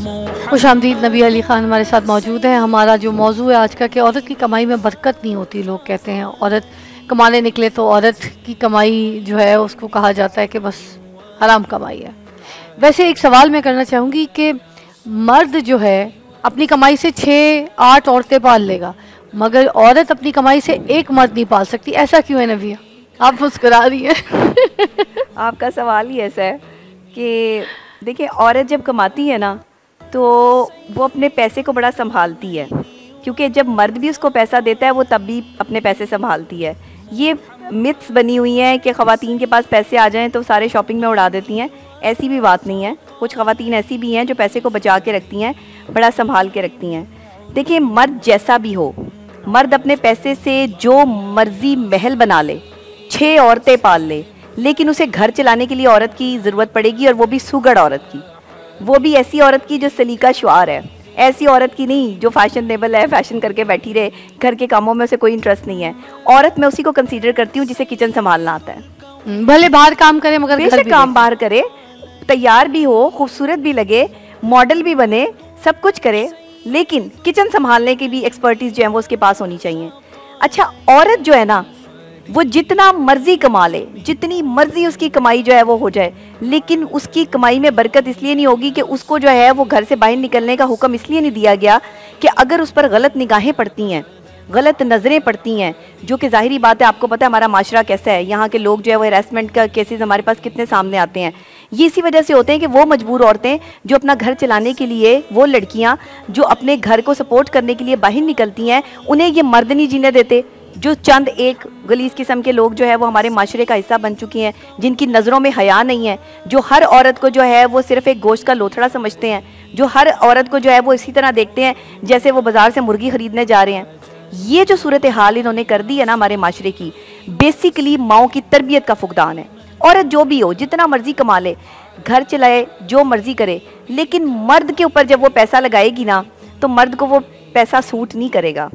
खुशामदीद। नबी अली ख़ान हमारे साथ मौजूद है। हमारा जो मौजू है आज का कि औरत की कमाई में बरकत नहीं होती। लोग कहते हैं औरत कमाने निकले तो औरत की कमाई जो है उसको कहा जाता है कि बस हराम कमाई है। वैसे एक सवाल मैं करना चाहूँगी कि मर्द जो है अपनी कमाई से 6-8 औरतें पाल लेगा, मगर औरत अपनी कमाई से एक मर्द नहीं पाल सकती। ऐसा क्यों है नबिया? आप मुस्कुरा रही हैं। आपका सवाल ही ऐसा है कि देखिए, औरत जब कमाती है ना तो वो अपने पैसे को बड़ा संभालती है, क्योंकि जब मर्द भी उसको पैसा देता है वो तब भी अपने पैसे संभालती है। ये मिथ्स बनी हुई हैं कि ख़वातीन के पास पैसे आ जाएं तो सारे शॉपिंग में उड़ा देती हैं। ऐसी भी बात नहीं है। कुछ ख़वातीन ऐसी भी हैं जो पैसे को बचा के रखती हैं, बड़ा संभाल के रखती हैं। देखिए, मर्द जैसा भी हो, मर्द अपने पैसे से जो मर्जी महल बना ले, 6 औरतें पाल ले, लेकिन उसे घर चलाने के लिए औरत की ज़रूरत पड़ेगी, और वो भी सुगड़ औरत की, वो भी ऐसी औरत की जो सलीका शुआर है। ऐसी औरत की नहीं जो फैशनेबल है, फैशन करके बैठी रहे, घर के कामों में उसे कोई इंटरेस्ट नहीं है। औरत मैं उसी को कंसीडर करती हूँ जिसे किचन संभालना आता है। भले बाहर काम करे मगर घर भी काम बाहर करे, तैयार भी हो, खूबसूरत भी लगे, मॉडल भी बने, सब कुछ करे, लेकिन किचन संभालने की भी एक्सपर्टीज जो है वो उसके पास होनी चाहिए। अच्छा, औरत जो है ना वो जितना मर्जी कमा ले, जितनी मर्जी उसकी कमाई जो है वो हो जाए, लेकिन उसकी कमाई में बरकत इसलिए नहीं होगी कि उसको जो है वो घर से बाहर निकलने का हुक्म इसलिए नहीं दिया गया कि अगर उस पर गलत निगाहें पड़ती हैं, गलत नज़रें पड़ती हैं, जो कि ज़ाहिरी बात है, आपको पता है हमारा माशरा कैसा है, यहाँ के लोग जो है वो हैरेसमेंट का केसेस हमारे पास कितने सामने आते हैं। ये इसी वजह से होते हैं कि वो मजबूर औरतें जो अपना घर चलाने के लिए, वो लड़कियाँ जो अपने घर को सपोर्ट करने के लिए बाहर निकलती हैं, उन्हें ये मर्द नहीं जीने देते। जो चंद एक गलीज किस्म के लोग जो है वो हमारे माशरे का हिस्सा बन चुकी हैं, जिनकी नज़रों में हया नहीं है, जो हर औरत को जो है वो सिर्फ एक गोश्त का लोथड़ा समझते हैं, जो हर औरत को जो है वो इसी तरह देखते हैं जैसे वो बाज़ार से मुर्गी ख़रीदने जा रहे हैं। ये जो सूरत हाल इन्होंने कर दी है ना हमारे माशरे की, बेसिकली माओ की तरबियत का फुकदान है। औरत जो भी हो, जितना मर्जी कमा ले, घर चलाए, जो मर्जी करे, लेकिन मर्द के ऊपर जब वो पैसा लगाएगी ना तो मर्द को वो पैसा सूट नहीं करेगा।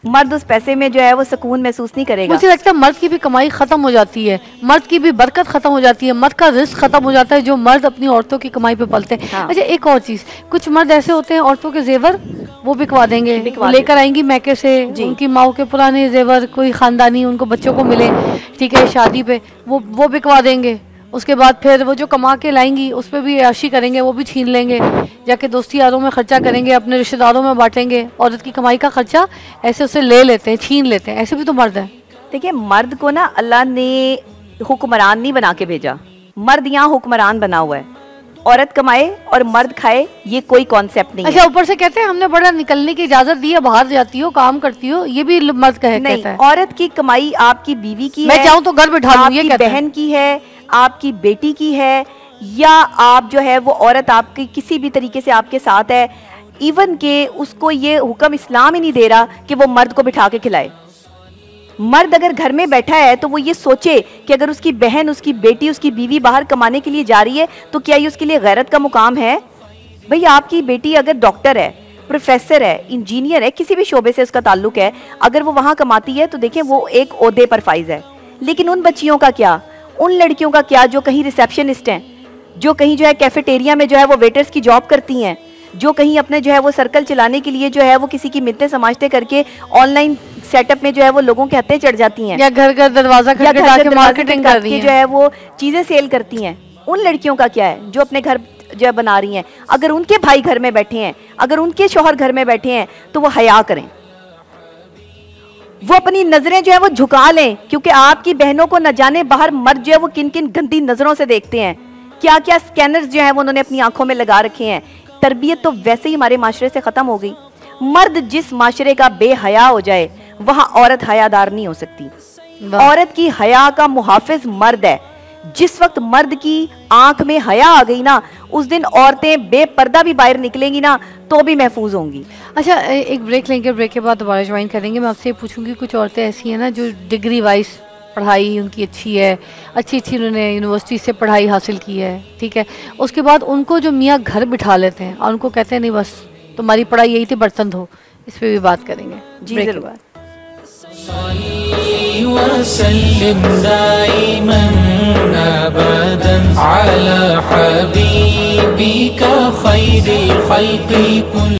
मर्द उस पैसे में जो है वो सुकून महसूस नहीं करेगा। मुझे लगता है मर्द की भी कमाई खत्म हो जाती है, मर्द की भी बरकत खत्म हो जाती है, मर्द का रिस्क खत्म हो जाता है जो मर्द अपनी औरतों की कमाई पे पलते हैं। हाँ। अच्छा, एक और चीज, कुछ मर्द ऐसे होते हैं औरतों के जेवर वो बिकवा देंगे, लेकर आएंगी मैके से, उनकी माओ के पुराने जेवर, कोई खानदानी उनको बच्चों को मिले, ठीक है, शादी पे वो बिकवा देंगे। उसके बाद फिर वो जो कमा के लाएंगी उस पर भी अयाशी करेंगे, वो भी छीन लेंगे, जाके दोस्ती यारों में खर्चा करेंगे, अपने रिश्तेदारों में बांटेंगे। औरत की कमाई का खर्चा ऐसे उससे ले लेते हैं, छीन लेते हैं। ऐसे भी तो मर्द है। देखिए, मर्द को ना अल्लाह ने हुक्मरान नहीं बना के भेजा, मर्द यहाँ हुक्मरान बना हुआ है। औरत कमाए और मर्द खाए, ये कोई कॉन्सेप्ट नहीं है। अच्छा, ऊपर से कहते हैं हमने बड़ा निकलने की इजाजत दी है, बाहर जाती हो, काम करती हो, ये भी मर्द का है? नहीं, कहता है औरत की कमाई आपकी बीवी की है, मैं चाहूँ तो घर बिठा लूं, ये कहता है, बहन की है, आपकी बेटी की है, या आप जो है वो औरत आपकी किसी भी तरीके से आपके साथ है। इवन के उसको ये हुक्म इस्लाम ही नहीं दे रहा कि वो मर्द को बिठा के खिलाए। मर्द अगर घर में बैठा है तो वो ये सोचे कि अगर उसकी बहन, उसकी बेटी, उसकी बीवी बाहर कमाने के लिए जा रही है तो क्या ये उसके लिए गैरत का मुकाम है? भाई, आपकी बेटी अगर डॉक्टर है, प्रोफेसर है, इंजीनियर है, किसी भी शोबे से उसका ताल्लुक है, अगर वो वहाँ कमाती है तो देखें वो एक ओहदे पर फाइज है। लेकिन उन बच्चियों का क्या, उन लड़कियों का क्या जो कहीं रिसेप्शनिस्ट हैं, जो कहीं जो है कैफेटेरिया में जो है वो वेटर्स की जॉब करती हैं, जो कहीं अपने जो है वो सर्कल चलाने के लिए जो है वो किसी की मिन्नतें समाजते करके ऑनलाइन सेटअप में जो है वो लोगों के हत्थे चढ़ जाती हैं, या घर घर दरवाजा खटखटा मार्केटिंग कर रही हैं, जो है वो चीजें सेल करती हैं। उन लड़कियों का क्या है जो अपने घर जो है बना रही हैं? अगर उनके भाई घर में बैठे हैं, अगर उनके शौहर घर में बैठे हैं तो वो हया करें, वो अपनी नजरें जो है वो झुका लें, क्योंकि आपकी बहनों को न जाने बाहर मर्द जो है वो किन किन गंदी नजरों से देखते हैं, क्या क्या स्कैनर्स जो है वो उन्होंने अपनी आंखों में लगा रखे हैं। तरबियत तो वैसे ही हमारे माशरे से खत्म हो गई। मर्द जिस माशरे का बेहया हो जाए वहां औरत हयादार नहीं हो सकती। औरत की हया का मुहाफिज मर्द है। जिस वक्त मर्द की आंख में हया आ गई ना, उस दिन औरतें बेपर्दा भी बाहर निकलेंगी ना तो भी महफूज होंगी। अच्छा, एक ब्रेक लेंगे, ब्रेक के बाद दोबारा ज्वाइन करेंगे। मैं आपसे पूछूंगी, कुछ औरतें ऐसी हैं ना जो डिग्री वाइज पढ़ाई उनकी अच्छी है, अच्छी उन्होंने यूनिवर्सिटी से पढ़ाई हासिल की है, ठीक है, उसके बाद उनको जो मियाँ घर बिठा लेते हैं और उनको कहते हैं नहीं बस तुम्हारी पढ़ाई यही थी, बर्तन धो। इस पर भी बात करेंगे। जी जरूर। वसल्लिम दाइमन अबदन अला हबीबिका खैरिल खल्क़ि कुल्लिहिम।